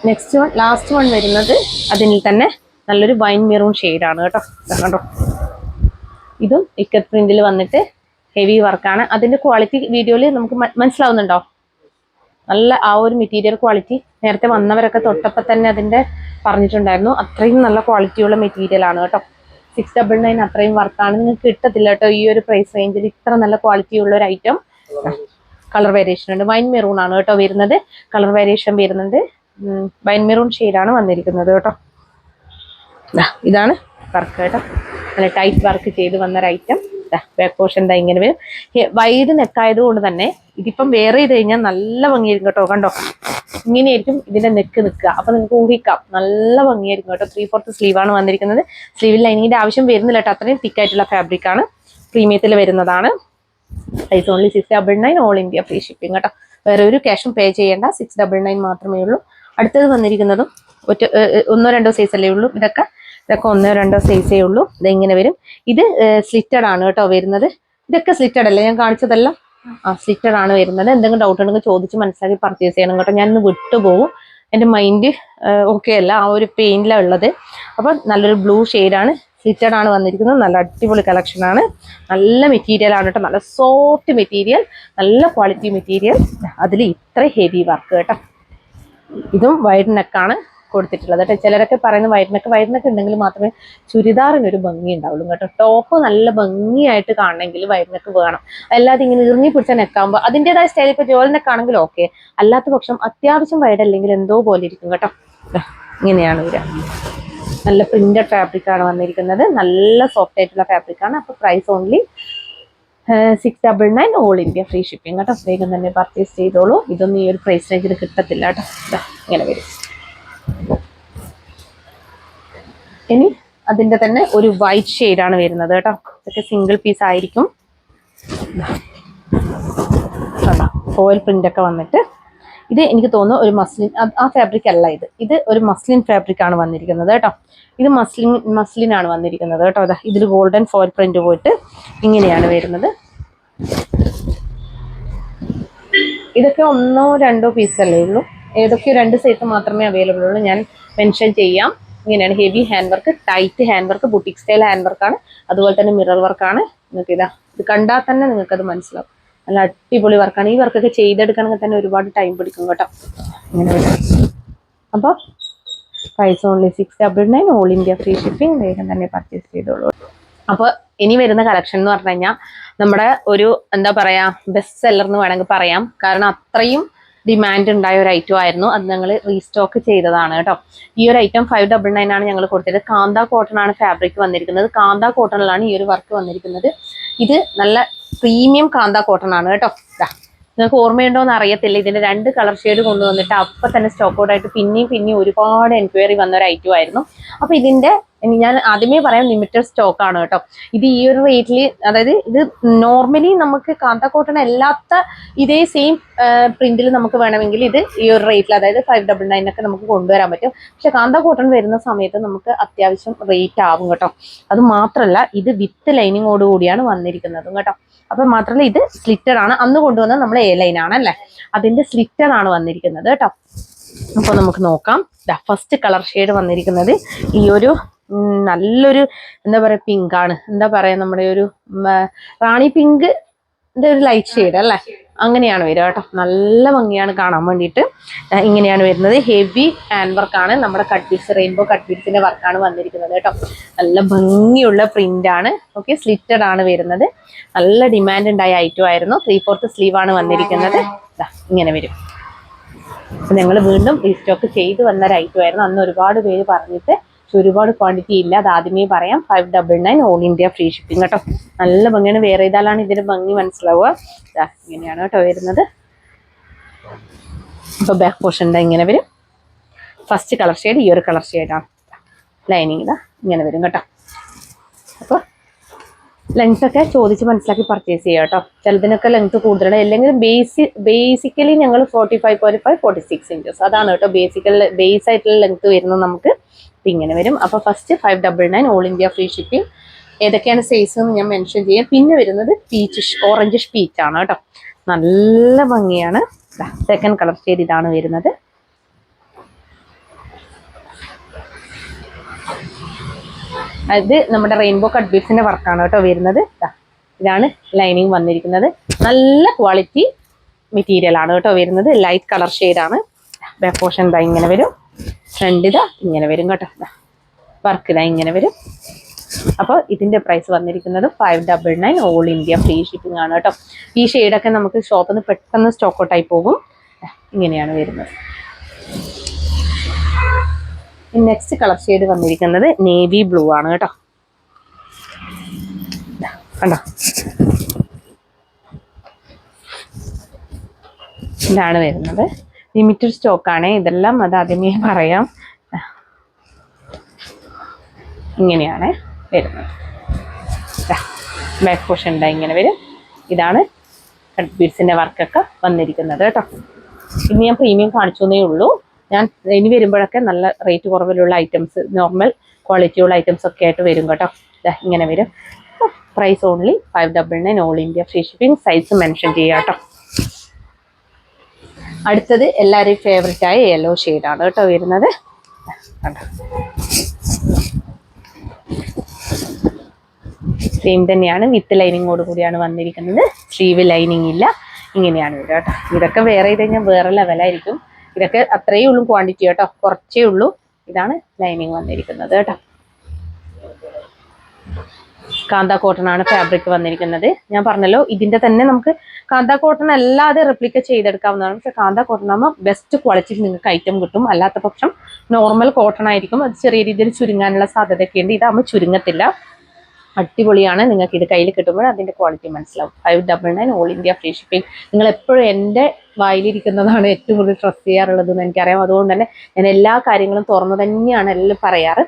നെക്സ്റ്റ് വൺ, ലാസ്റ്റ് വൺ വരുന്നത് അതിൽ തന്നെ നല്ലൊരു വൈൻ മെറൂൺ ഷെയ്ഡാണ് കേട്ടോ. കണ്ടോ, ഇതും ഇക്കത്ത് പ്രിന്റിൽ വന്നിട്ട് ഹെവി വർക്കാണ്. അതിന്റെ ക്വാളിറ്റി വീഡിയോയിൽ നമുക്ക് മനസ്സിലാവുന്നുണ്ടോ? നല്ല ആ ഒരു മെറ്റീരിയൽ ക്വാളിറ്റി നേരത്തെ വന്നവരൊക്കെ തൊട്ടപ്പോൾ തന്നെ അതിന്റെ പറഞ്ഞിട്ടുണ്ടായിരുന്നു. അത്രയും നല്ല ക്വാളിറ്റിയുള്ള മെറ്റീരിയൽ ആണ് കേട്ടോ. 699 അത്രയും വർക്കാണ്. നിങ്ങൾക്ക് കിട്ടത്തില്ല കേട്ടോ ഈ ഒരു പ്രൈസ് റേഞ്ചിൽ ഇത്ര നല്ല ക്വാളിറ്റി ഉള്ള ഒരു ഐറ്റം. കളർ വേരിയേഷൻ ഉണ്ട്. വൈൻ മെറൂൺ ആണ് കേട്ടോ വരുന്നത്. കളർ വേരിയേഷൻ വരുന്നുണ്ട്. വൈൻ മെറൂൺ ഷെയ്ഡാണ് വന്നിരിക്കുന്നത് കേട്ടോ. ഇതാണ് വർക്ക് കേട്ടോ. നല്ല ടൈറ്റ് വർക്ക് ചെയ്ത് വന്നൊരു ഐറ്റം. ബാക്ക് പോർഷൻ എന്താ ഇങ്ങനെ വരും. വൈഡ് നെക്കായത് കൊണ്ട് തന്നെ ഇതിപ്പം വെയർ ചെയ്ത് കഴിഞ്ഞാൽ നല്ല ഭംഗിയായിരിക്കും കേട്ടോ. കണ്ടോ, ഇങ്ങനെയായിരിക്കും ഇതിന്റെ നെക്ക് നിൽക്കുക. അപ്പൊ നിങ്ങൾക്ക് ഊഹിക്കാം നല്ല ഭംഗിയായിരിക്കും കേട്ടോ. 3/4 സ്ലീവാണ് വന്നിരിക്കുന്നത്. സ്ലീവിൽ ലൈനിങ്ങിന്റെ ആവശ്യം വരുന്നില്ല കേട്ടോ. അത്രയും തിക്കായിട്ടുള്ള ഫാബ്രിക് ആണ്. പ്രീമിയത്തിൽ വരുന്നതാണ്. Price only 699 all India free shipping കേട്ടോ. വേറെ ഒരു ക്യാഷും പേ ചെയ്യേണ്ട. 699 മാത്രമേ ഉള്ളൂ. അടുത്തത് വന്നിരിക്കുന്നതും 1-2 സൈസ് അല്ലേ ഉള്ളൂ. ഇതൊക്കെ 1-2 സൈസേ ഉള്ളൂ. ഇതെങ്ങനെ വരും. ഇത് സ്ലിറ്റഡ് ആണ് കേട്ടോ വരുന്നത്. ഇതൊക്കെ സ്ലിറ്റഡ് അല്ലേ ഞാൻ കാണിച്ചതെല്ലാം? സ്ലിറ്റഡ് ആണ് വരുന്നത്. എന്തെങ്കിലും ഡൗട്ട് ഉണ്ടെങ്കിൽ ചോദിച്ച് മനസ്സിലാക്കി പർച്ചേസ് ചെയ്യണം കേട്ടോ. ഞാനിന്ന് വിട്ടുപോകും. എൻ്റെ മൈൻഡ് ഓക്കെ അല്ല. ആ ഒരു പെയിനിലാണ് ഉള്ളത്. അപ്പം നല്ലൊരു ബ്ലൂ ഷെയ്ഡാണ്. സ്ലിറ്റഡ് ആണ് വന്നിരിക്കുന്നത്. നല്ല അടിപൊളി കളക്ഷൻ ആണ്. നല്ല മെറ്റീരിയൽ ആണ് കേട്ടോ. നല്ല സോഫ്റ്റ് മെറ്റീരിയൽ, നല്ല ക്വാളിറ്റി മെറ്റീരിയൽ. അതിൽ ഇത്ര ഹെവി വർക്ക് കേട്ടോ. ഇതും വൈഡ് നെക്കാണ് കൊടുത്തിട്ടുള്ളത് കേട്ടോ. ചിലരൊക്കെ പറയുന്നത് വൈഡ് നെക്ക് ഉണ്ടെങ്കിൽ മാത്രമേ ചുരിദാറിനൊരു ഭംഗി ഉണ്ടാവുള്ളൂ കേട്ടോ. ടോപ്പ് നല്ല ഭംഗിയായിട്ട് കാണണമെങ്കിൽ വൈഡ് നെക്ക് വേണം. അല്ലാതെ ഇങ്ങനെ ഇറങ്ങി പിടിച്ച നെക്കാകുമ്പോൾ അതിൻ്റെതായ സ്റ്റൈൽ. ഇപ്പോൾ ജോൽ നെക്കാണെങ്കിൽ ഓക്കെ, അല്ലാത്ത പക്ഷം അത്യാവശ്യം വൈഡ് അല്ലെങ്കിൽ എന്തോ പോലെ ഇരിക്കും കേട്ടോ. ഇങ്ങനെയാണ് വരിക. നല്ല പ്രിന്റഡ് ഫാബ്രിക് ആണ് വന്നിരിക്കുന്നത്. നല്ല സോഫ്റ്റ് ആയിട്ടുള്ള ഫാബ്രിക് ആണ്. അപ്പോൾ price only 699 all India free shipping കേട്ടോ. വേഗം തന്നെ പർച്ചേസ് ചെയ്തോളൂ. ഇതൊന്നും ഈ ഒരു പ്രൈസ് റേഞ്ചിൽ കിട്ടത്തില്ല കേട്ടോ. ഇങ്ങനെ വരും. ഇനി അതിന്റെ തന്നെ ഒരു വൈറ്റ് ഷെയ്ഡാണ് വരുന്നത് കേട്ടോ. ഇതൊക്കെ സിംഗിൾ പീസ് ആയിരിക്കും. ഫോയിൽ പ്രിന്റ് ഒക്കെ വന്നിട്ട് ഇത് എനിക്ക് തോന്നുന്നു ഒരു മസ്ലിൻ. ആ ഫാബ്രിക് അല്ല ഇത്. ഇത് ഒരു മസ്ലിൻ ഫാബ്രിക് ആണ് വന്നിരിക്കുന്നത് കേട്ടോ. ഇത് മസ്ലിൻ ആണ് വന്നിരിക്കുന്നത് കേട്ടോ. അതാ ഇതിൽ ഗോൾഡൻ ഫോയിൽ പ്രിന്റ് പോയിട്ട് ഇങ്ങനെയാണ് വരുന്നത്. ഇതൊക്കെ 1-2 പീസല്ലേ ഉള്ളൂ. ഏതൊക്കെയോ 2 സൈസ് മാത്രമേ അവൈലബിൾ ഉള്ളൂ. ഞാൻ മെൻഷൻ ചെയ്യാം. ഇങ്ങനെയാണ് heavy hand work, tight hand work, boutique style hand വർക്കാണ്. അതുപോലെ തന്നെ മിറർ വർക്കാണ്. നിങ്ങൾക്ക് ഇത് കണ്ടാൽ തന്നെ നിങ്ങൾക്കത് മനസ്സിലാവും. നല്ല അടിപൊളി വർക്കാണ്. ഈ വർക്കൊക്കെ ചെയ്തെടുക്കണമെങ്കിൽ തന്നെ ഒരുപാട് ടൈം പിടിക്കും കേട്ടോ. അങ്ങനെ അപ്പോൾ price only 699 all India free shipping. വേഗം തന്നെ പർച്ചേസ് ചെയ്തോളൂ. അപ്പോൾ ഇനി വരുന്ന കളക്ഷൻ എന്ന് പറഞ്ഞു കഴിഞ്ഞാൽ നമ്മുടെ ഒരു എന്താ പറയാ ബെസ്റ്റ് സെല്ലർ എന്ന് വേണമെങ്കിൽ പറയാം. കാരണം അത്രയും ഡിമാൻഡ് ഉണ്ടായ ഒരു ഐറ്റം ആയിരുന്നു. അത് ഞങ്ങൾ റീസ്റ്റോക്ക് ചെയ്തതാണ് കേട്ടോ. ഈ ഒരു ഐറ്റം 599 ആണ് ഞങ്ങൾ കൊടുത്തത്. കാന്ത കോട്ടൺ ആണ് ഫാബ്രിക് വന്നിരിക്കുന്നത്. കാന്ത കോട്ടണിലാണ് ഈ ഒരു വർക്ക് വന്നിരിക്കുന്നത്. ഇത് നല്ല പ്രീമിയം കാന്ത കോട്ടൺ ആണ് കേട്ടോ. നിങ്ങൾക്ക് ഓർമ്മയുണ്ടോ എന്ന് അറിയത്തില്ല. ഇതിന്റെ 2 കളർ ഷെയ്ഡ് കൊണ്ടുവന്നിട്ട് അപ്പം തന്നെ സ്റ്റോക്ക് ഔട്ട് ആയിട്ട് പിന്നെയും ഒരുപാട് എൻക്വയറി വന്ന ഒരു ഐറ്റം ആയിരുന്നു. അപ്പൊ ഇതിന്റെ ഞാൻ ആദ്യമേ പറയാം, ലിമിറ്റഡ് സ്റ്റോക്ക് ആണ് കേട്ടോ. ഇത് ഈ ഒരു റേറ്റിൽ, അതായത് ഇത് നോർമലി നമുക്ക് കാന്ത കോട്ടൺ അല്ലാത്ത ഇതേ സെയിം പ്രിന്റിൽ നമുക്ക് വേണമെങ്കിൽ ഇത് ഈ ഒരു റേറ്റിൽ, അതായത് 599 ഒക്കെ നമുക്ക് കൊണ്ടുവരാൻ പറ്റും. പക്ഷെ കാന്ത കോട്ടൺ വരുന്ന സമയത്ത് നമുക്ക് അത്യാവശ്യം റേറ്റ് ആവും കേട്ടോ. അത് മാത്രമല്ല ഇത് വിത്ത് ലൈനിങ്ങോട് കൂടിയാണ് വന്നിരിക്കുന്നതും കേട്ടോ. അപ്പൊ മാത്രമല്ല ഇത് സ്ലിറ്റഡ് ആണ്. അന്ന് കൊണ്ടുവന്നത് നമ്മൾ എ ലൈൻ ആണ് അല്ലേ, അതിന്റെ സ്ലിറ്റഡ് ആണ് വന്നിരിക്കുന്നത് കേട്ടോ. അപ്പൊ നമുക്ക് നോക്കാം. ഫസ്റ്റ് കളർ ഷെയ്ഡ് വന്നിരിക്കുന്നത് ഈ ഒരു നല്ലൊരു എന്താ പറയാ പിങ്ക് ആണ്. എന്താ പറയാ നമ്മുടെ ഒരു റാണി പിങ്ക് ഒരു ലൈറ്റ് ഷെയ്ഡ് അല്ലേ, അങ്ങനെയാണ് വരിക കേട്ടോ. നല്ല ഭംഗിയാണ് കാണാൻ വേണ്ടിയിട്ട്. ഇങ്ങനെയാണ് വരുന്നത്. ഹെവി ഹാൻഡ് വർക്കാണ്. നമ്മുടെ കട്ട് ബീഡ്സ്, റെയിൻബോ കട്ട് ബീഡ്സിന്റെ വർക്കാണ് വന്നിരിക്കുന്നത് കേട്ടോ. നല്ല ഭംഗിയുള്ള പ്രിന്റ് ആണ്. ഓക്കെ, സ്ലിറ്റഡ് ആണ് വരുന്നത്. നല്ല ഡിമാൻഡ് ഉണ്ടായ ഐറ്റം ആയിരുന്നു. 3/4 സ്ലീവ് ആണ് വന്നിരിക്കുന്നത്. ഇങ്ങനെ വരും. അപ്പൊ ഞങ്ങൾ വീണ്ടും റീസ്റ്റോക്ക് ചെയ്ത് വന്ന ഒരു ഐറ്റം ആയിരുന്നു. അന്ന് ഒരുപാട് പേര് പറഞ്ഞിട്ട്, പക്ഷെ ഒരുപാട് ക്വാണ്ടിറ്റി ഇല്ല. അത് ആദ്യമേ പറയാം. 599 ഓൾ ഇന്ത്യ ഫ്രീ ഷിപ്പിംഗ് കേട്ടോ. നല്ല ഭംഗിയാണ്. വേറെ ഏതാലാണ് ഇതിന്റെ ഭംഗി മനസ്സിലാവുക. ഇങ്ങനെയാണ് കേട്ടോ വരുന്നത്. അപ്പൊ ബാക്ക് പോർഷൻ ഇങ്ങനെ വരും. ഫസ്റ്റ് കളർ ഷെയ്ഡ് ഈ ഒരു കളർ ഷെയ്ഡാണ്. ലൈനിങ് ഇങ്ങനെ വരും കേട്ടോ. അപ്പോൾ ലെങ്ത് ഒക്കെ ചോദിച്ച് മനസ്സിലാക്കി പർച്ചേസ് ചെയ്യുക കേട്ടോ. ചിലതിനൊക്കെ ലെങ്ത് കൂടുതലാണ്. അല്ലെങ്കിൽ ബേസിക്കലി ഞങ്ങൾ 45.5 46 ഇഞ്ചസ് അതാണ് കേട്ടോ ബേസ് ആയിട്ടുള്ള ലെങ്ത് വരുന്നത് നമുക്ക്. ഇങ്ങനെ വരും. അപ്പോൾ first 599 all India free shipping. ഏതൊക്കെയാണ് സൈസ് എന്ന് ഞാൻ മെൻഷൻ ചെയ്യാം. പിന്നെ വരുന്നത് ഓറഞ്ചിഷ് പീച്ച് ആണ് കേട്ടോ. നല്ല ഭംഗിയാണ്. സെക്കൻഡ് കളർ ഷെയ്ഡ് ഇതാണ് വരുന്നത്. അത് നമ്മുടെ റെയിൻബോ കട്ട് ബീഡ്സിന്റെ വർക്കാണ് കേട്ടോ വരുന്നത്. ഇതാണ് ലൈനിങ് വന്നിരിക്കുന്നത്. നല്ല ക്വാളിറ്റി മെറ്റീരിയൽ ആണ് കേട്ടോ വരുന്നത്. ലൈറ്റ് കളർ ഷെയ്ഡാണ്. ബാക്ക് പോർഷൻ ഇങ്ങനെ വരും. ഫ്രണ്ട് ഇങ്ങനെ വരും കേട്ടോ. വർക്ക് ഇങ്ങനെ വരും. അപ്പോൾ ഇതിന്റെ പ്രൈസ് വന്നിരിക്കുന്നത് 599 ഓൾ ഇന്ത്യ ഫ്രീ ഷിപ്പിംഗ് ആണ് കേട്ടോ. ഈ ഷെയ്ഡൊക്കെ നമുക്ക് ഷോപ്പിൽ നിന്ന് പെട്ടെന്ന് സ്റ്റോക്ക് ഔട്ട് ആയി പോകും. ഇങ്ങനെയാണ് വരുന്നത്. നെക്സ്റ്റ് കളർ ഷെയ്ഡ് വന്നിരിക്കുന്നത് നേവി ബ്ലൂ ആണ് കേട്ടോ. കണ്ടോ, ഇതാണ് വരുന്നത്. ലിമിറ്റഡ് സ്റ്റോക്ക് ആണ് ഇതെല്ലാം. അത് ആദ്യമേ പറയാം. ഇങ്ങനെയാണ് വരുന്നത്. ബാക്ക് പോർഷൻ ഇങ്ങനെ വരും. ഇതാണ് കട്ട് ബീഡ്സിന്റെ വർക്കൊക്കെ വന്നിരിക്കുന്നത് കേട്ടോ. ഇനി ഞാൻ പ്രീമിയം കാണിച്ചേ ഉള്ളൂ. ഞാൻ ഇനി വരുമ്പോഴൊക്കെ നല്ല റേറ്റ് കുറവിലുള്ള ഐറ്റംസ്, നോർമൽ ക്വാളിറ്റിയുള്ള ഐറ്റംസ് ഒക്കെ ആയിട്ട് വരും കേട്ടോ. ഇങ്ങനെ വരും. Price only 599 all India free shipping. Size mention ചെയ്യാം കേട്ടോ. അടുത്തത് എല്ലാവരെയും ഫേവറേറ്റ് ആയ യെല്ലോ ഷെയ്ഡാണ് കേട്ടോ വരുന്നത്. സെയിം തന്നെയാണ്. വിത്ത് ലൈനിങ്ങോട് കൂടിയാണ് വന്നിരിക്കുന്നത്. സ്ലീവ് ലൈനിങ് ഇല്ല. ഇങ്ങനെയാണ് വരിക കേട്ടോ. ഇതൊക്കെ വേറെ ചെയ്ത് കഴിഞ്ഞാൽ വേറെ ലെവലായിരിക്കും. ഇതൊക്കെ അത്രയേ ഉള്ളൂ ക്വാണ്ടിറ്റി കേട്ടോ, കുറച്ചേ ഉള്ളൂ. ഇതാണ് ലൈനിങ് വന്നിരിക്കുന്നത് കേട്ടോ. കാന്ത കോട്ടൺ ആണ് ഫാബ്രിക് വന്നിരിക്കുന്നത്. ഞാൻ പറഞ്ഞല്ലോ ഇതിന്റെ തന്നെ നമുക്ക് കാന്ത കോട്ടൺ അല്ലാതെ റെപ്ലിക്ക ചെയ്തെടുക്കാവുന്നതാണ്. പക്ഷെ കാന്ത കോട്ടൺ ആകുമ്പോൾ ബെസ്റ്റ് ക്വാളിറ്റിയിൽ നിങ്ങൾക്ക് ഐറ്റം കിട്ടും. അല്ലാത്ത പക്ഷം നോർമൽ കോട്ടൺ ആയിരിക്കും. അത് ചെറിയ രീതിയിൽ ചുരുങ്ങാനുള്ള സാധ്യതയൊക്കെ ഉണ്ട്. ഇതാകുമ്പോൾ ചുരുങ്ങത്തില്ല. അടിപൊളിയാണ്. നിങ്ങൾക്ക് ഇത് കയ്യിൽ കിട്ടുമ്പോൾ അതിന്റെ ക്വാളിറ്റി മനസ്സിലാവും. 599 ഓൾ ഇന്ത്യ ഫ്രീ ഷിപ്പിംഗ്. നിങ്ങൾ എപ്പോഴും എൻ്റെ വായിലിരിക്കുന്നതാണ് ഏറ്റവും കൂടുതൽ ട്രസ്റ്റ് ചെയ്യാറുള്ളതെന്ന് എനിക്കറിയാം. അതുകൊണ്ട് തന്നെ ഞാൻ എല്ലാ കാര്യങ്ങളും തുറന്നു തന്നെയാണ് എല്ലാം പറയാറ്.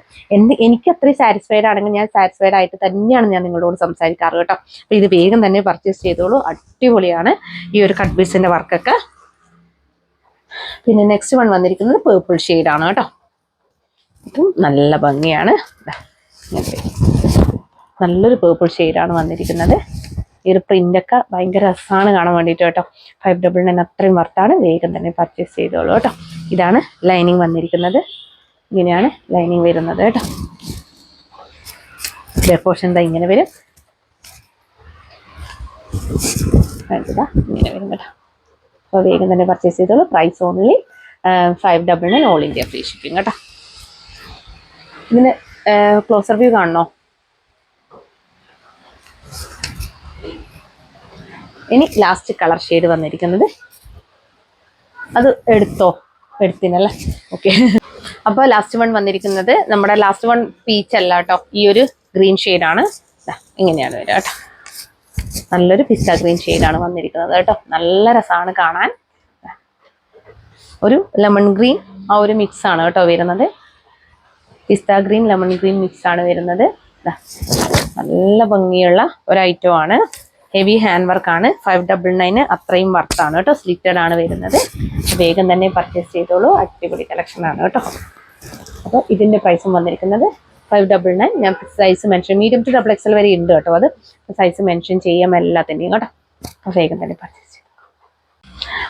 എനിക്ക് അത്രയും സാറ്റിസ്ഫൈഡ് ആണെങ്കിൽ ഞാൻ സാറ്റിസ്ഫൈഡ് ആയിട്ട് തന്നെയാണ് ഞാൻ നിങ്ങളോട് സംസാരിക്കാറ് കേട്ടോ. അപ്പൊ ഇത് വേഗം തന്നെ പർച്ചേസ് ചെയ്തോളൂ. അടിപൊളിയാണ് ഈ ഒരു കട്ട് ബീഡ്സിന്റെ വർക്കൊക്കെ. പിന്നെ നെക്സ്റ്റ് വൺ വന്നിരിക്കുന്നത് പേർപ്പിൾ ഷെയ്ഡാണ് കേട്ടോ. ഇതും നല്ല ഭംഗിയാണ്. നല്ലൊരു പേർപ്പിൾ ഷെയ്ഡാണ് വന്നിരിക്കുന്നത്. ഈ ഒരു പ്രിന്റൊക്കെ ഭയങ്കര രസമാണ് കാണാൻ വേണ്ടിയിട്ട് കേട്ടോ. 599 അത്രയും വർത്താണ്. വേഗം തന്നെ പർച്ചേസ് ചെയ്തോളൂ കേട്ടോ. ഇതാണ് ലൈനിങ് വന്നിരിക്കുന്നത്. ഇങ്ങനെയാണ് ലൈനിങ് വരുന്നത് കേട്ടോ. പോർഷൻ ഇങ്ങനെ വരും. ഇങ്ങനെ വരും കേട്ടോ. അപ്പോൾ വേഗം തന്നെ പർച്ചേസ് ചെയ്തോളൂ. Price only 599 all India free shipping കേട്ടോ. ഇതിന് ക്ലോസർ വ്യൂ കാണണോ? ഇനി ലാസ്റ്റ് കളർ ഷെയ്ഡ് വന്നിരിക്കുന്നത്, അത് എടുത്തിനല്ലേ, ഓക്കെ. അപ്പോൾ ലാസ്റ്റ് വൺ വന്നിരിക്കുന്നത് നമ്മുടെ ലാസ്റ്റ് വൺ പീച്ച് അല്ല കേട്ടോ, ഈ ഒരു ഗ്രീൻ ഷെയ്ഡാണ്. ഇങ്ങനെയാണ് വരിക കേട്ടോ. നല്ലൊരു പിസ്ത ഗ്രീൻ ഷെയ്ഡാണ് വന്നിരിക്കുന്നത് കേട്ടോ. നല്ല രസമാണ് കാണാൻ. ഒരു ലെമൺ ഗ്രീൻ ആ ഒരു മിക്സ് ആണ് കേട്ടോ വരുന്നത്. പിസ്ത ഗ്രീൻ ലെമൺ ഗ്രീൻ മിക്സ് ആണ് വരുന്നത്. നല്ല ഭംഗിയുള്ള ഒരു ഐറ്റം ആണ്. ഹെവി ഹാൻഡ് വർക്കാണ്. 599 അത്രയും വർത്താണ് കേട്ടോ. സ്ലിറ്റഡ് ആണ് വരുന്നത്. വേഗം തന്നെ പർച്ചേസ് ചെയ്തോളൂ. അടിപൊളി കളക്ഷൻ ആണ് കേട്ടോ. അപ്പോൾ ഇതിൻ്റെ പ്രൈസും വന്നിരിക്കുന്നത് 599. ഞാൻ size mention, medium to XXL വരെ ഉണ്ട് കേട്ടോ. അത് സൈസ് മെൻഷൻ ചെയ്യാം എല്ലാത്തിൻ്റെയും കേട്ടോ. അപ്പോൾ വേഗം തന്നെ പർച്ചേസ് ചെയ്തു.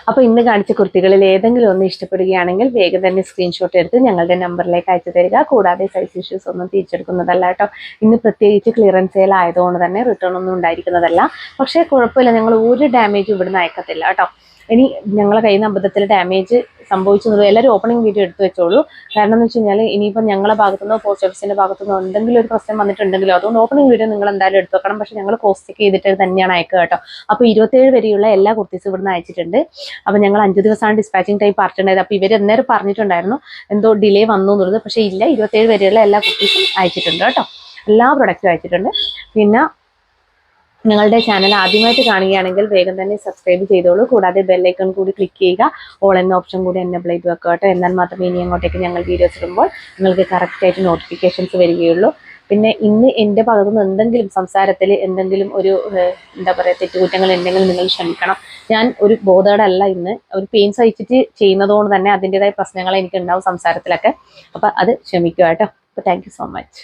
അപ്പോൾ ഇന്ന് കാണിച്ച കുർത്തികളിൽ ഏതെങ്കിലും ഒന്ന് ഇഷ്ടപ്പെടുകയാണെങ്കിൽ വേഗം തന്നെ സ്ക്രീൻഷോട്ട് എടുത്ത് ഞങ്ങളുടെ നമ്പറിലേക്ക് അയച്ചു തരിക. കൂടാതെ സൈസ് ഇഷ്യൂസ് ഒന്നും തിരിച്ചെടുക്കുന്നതല്ല കേട്ടോ. ഇന്ന് പ്രത്യേകിച്ച് ക്ലിയറൻസ് സെയിൽ ആയതുകൊണ്ട് തന്നെ റിട്ടേൺ ഒന്നും ഉണ്ടായിരിക്കുന്നതല്ല. പക്ഷേ കുഴപ്പമില്ല, ഞങ്ങൾ ഒരു ഡാമേജും ഇവിടുന്ന് അയക്കത്തില്ല കേട്ടോ. ഇനി ഞങ്ങളെ കയ്യിൽ നിന്ന് അബദ്ധത്തിൽ ഡാമേജ് സംഭവിച്ചത് എല്ലാവരും ഓപ്പണിംഗ് വീഡിയോ എടുത്തു വെച്ചോളൂ. കാരണം എന്ന് വെച്ച് കഴിഞ്ഞാൽ ഇനിയിപ്പോൾ ഞങ്ങളുടെ ഭാഗത്തുനിന്നോ പോസ്റ്റ് ഓഫീസിൻ്റെ ഭാഗത്തുനിന്നോ എന്തെങ്കിലും ഒരു പ്രശ്നം വന്നിട്ടുണ്ടെങ്കിലോ, അതുകൊണ്ട് ഓപ്പണിംഗ് വീഡിയോ നിങ്ങൾ എന്തായാലും എടുത്തു വെക്കണം. പക്ഷേ ഞങ്ങൾ ക്രോസ് ചെക്ക് ചെയ്തിട്ട് തന്നെയാണ് അയക്കുക കേട്ടോ. അപ്പോൾ 27 വരെയുള്ള എല്ലാ കുർത്തീസും ഇവിടുന്ന് അയച്ചിട്ടുണ്ട്. അപ്പോൾ ഞങ്ങൾ 5 ദിവസമാണ് ഡിസ്പാച്ചിങ് ടൈം പറഞ്ഞിട്ടുണ്ടായത്. അപ്പോൾ ഇവർ അന്നേരം പറഞ്ഞിട്ടുണ്ടായിരുന്നു എന്തോ ഡിലേ വന്നു എന്നുള്ളത്. പക്ഷേ ഇല്ല, 27 വരെയുള്ള എല്ലാ കുർത്തീസും അയച്ചിട്ടുണ്ട് കേട്ടോ. എല്ലാ പ്രൊഡക്റ്റും അയച്ചിട്ടുണ്ട്. പിന്നെ ഞങ്ങളുടെ ചാനൽ ആദ്യമായിട്ട് കാണുകയാണെങ്കിൽ വേഗം തന്നെ സബ്സ്ക്രൈബ് ചെയ്തോളൂ. കൂടാതെ ബെല്ലൈക്കൺ കൂടി ക്ലിക്ക് ചെയ്യുക. ഓൾ എന്ന ഓപ്ഷൻ കൂടി എനേബിൾ ചെയ്ത് വെക്കുക കേട്ടോ. എന്നാൽ മാത്രമേ ഇനി അങ്ങോട്ടേക്ക് ഞങ്ങൾ വീഡിയോസ് ഇടുമ്പോൾ നിങ്ങൾക്ക് കറക്റ്റായിട്ട് നോട്ടിഫിക്കേഷൻസ് വരികയുള്ളൂ. പിന്നെ ഇന്ന് എൻ്റെ ഭാഗത്തുനിന്ന് എന്തെങ്കിലും സംസാരത്തിൽ എന്തെങ്കിലും ഒരു എന്താ പറയുക തെറ്റുകുറ്റങ്ങൾ ഉണ്ടെങ്കിൽ നിങ്ങൾ ക്ഷമിക്കണം. ഞാൻ ഒരു ബോധേടല്ല, ഇന്ന് ഒരു പെയിൻ സഹിച്ചിട്ട് ചെയ്യുന്നതുകൊണ്ട് തന്നെ അതിൻ്റെതായ പ്രശ്നങ്ങൾ എനിക്ക് ഉണ്ടാവും സംസാരത്തിലൊക്കെ. അപ്പോൾ അത് ക്ഷമിക്കുക കേട്ടോ. അപ്പോൾ താങ്ക് യു സോ മച്ച്.